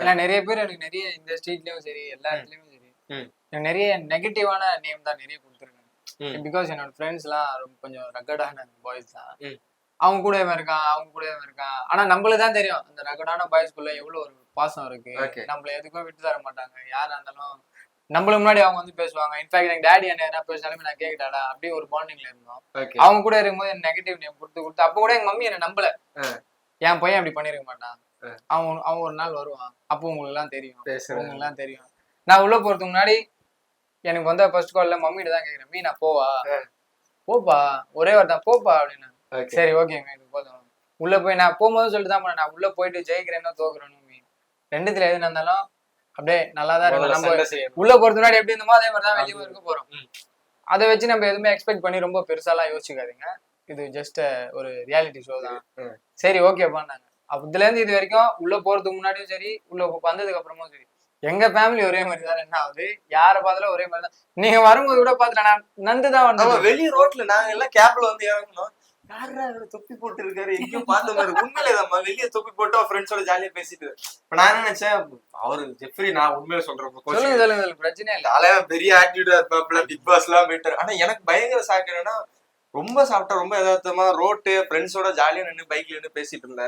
ஏன்னா நிறைய பேர் எனக்கு நிறைய இந்த ஸ்ட்ரீட்லயும் சரி எல்லா இடத்துலயும் சரி எனக்கு நிறைய நெகட்டிவான நேம் தான் நிறைய கொடுத்துருக்காங்க. பிகாஸ் என்னோட ஃப்ரெண்ட்ஸ் எல்லாம் கொஞ்சம் ரக்கடான பாய்ஸ் தான். அவங்க கூட இருக்கான் அவங்க கூட இருக்கான். ஆனா நம்மளுக்கு தான் தெரியும் அந்த ரக்கடான பாய்ஸ்குள்ள எவ்வளவு ஒரு பாசம் இருக்கு. நம்மள எதுக்கும் விட்டு தர மாட்டாங்க. யாரா இருந்தாலும் நம்மளுக்கு முன்னாடி அவங்க வந்து பேசுவாங்க. இன்ஃபேக்ட் எங்க டேடி என்ன என்ன பேசினாலுமே நான் கேட்கட்டாடா அப்படியே ஒரு பாண்டிங்ல இருந்தோம். அவங்க கூட இருக்கும்போது நெகட்டிவ் நேம் கொடுத்து அப்ப கூட எங்க மம்மி என்ன நம்பல. என் பையன் அப்படி பண்ணிருக்க மாட்டான். அவன் ஒரு நாள் வருவான். அப்போ உங்களுக்கு எல்லாம் தெரியும். உங்களுக்கு எல்லாம் தெரியும். நான் உள்ள போறதுக்கு முன்னாடி எனக்கு வந்து ஃபர்ஸ்ட் கால்ல மம்மிட்ட தான் கேக்குறேன். மீ நான் போப்பா ஒரே வார்த்தை போப்பா அப்படின்னு. சரி ஓகேங்க இது போதும். உள்ள போய் நான் போகும்போது சொல்லிட்டு தான் போனேன். நான் உள்ள போயிட்டு ஜெயிக்கிறேன்னு தோக்குறேன்னு ரெண்டுத்துல எது இருந்தாலும் அப்படியே நல்லாதான் இருக்கும். நம்ம உள்ள போறதுக்கு முன்னாடி எப்படி இருந்தோமோ அதே மாதிரிதான் வெளியே இருக்க போறோம். அதை வச்சு நம்ம எதுவுமே எக்ஸ்பெக்ட் பண்ணி ரொம்ப பெருசாலாம் யோசிக்காதீங்க. இது ஜஸ்ட் ஒரு ரியாலிட்டி ஷோ தான். சரி ஓகேப்பா. நாங்க அதுல இருந்து இது வரைக்கும் உள்ள போறதுக்கு முன்னாடியும் சரி உள்ள வந்ததுக்கு அப்புறமும் சரி எங்க ஃபேமிலி ஒரே மாதிரி தான். என்ன ஆகுது யாரை பார்த்தாலும் ஒரே மாதிரி தான். நீங்க வரும்போது கூட பாத்துட்டேன் நான் நந்துதான் வந்து வெளிய ரோட்ல நாங்க எல்லாம் கேப்ல வந்து இறங்கணும். யாரு தொப்பி போட்டு இருக்காரு எங்கேயும் பார்த்த மாதிரி உண்மையிலேதான் வெளியே தொப்பி போட்டு ஃப்ரெண்ட்ஸோட ஜாலியா பேசிட்டு. இப்ப நான் நினைச்சேன் அவரு ஜெஃப்ரி நான் உண்மையில சொல்றேன் பிரச்சனை இல்ல. தலைவன் பெரிய ஆட்டிடியூடா இருப்பாப்ல பிக் பாஸ் எல்லாம் போயிட்டாரு. ஆனா எனக்கு பயங்கர சாக்கு என்னன்னா ரொம்ப சாப்பிட்டா ரொம்ப யதார்த்தமா ரோட்டு ஃப்ரெண்ட்ஸோட ஜாலியா நின்று பைக்ல நின்று பேசிட்டு இருந்தாரு.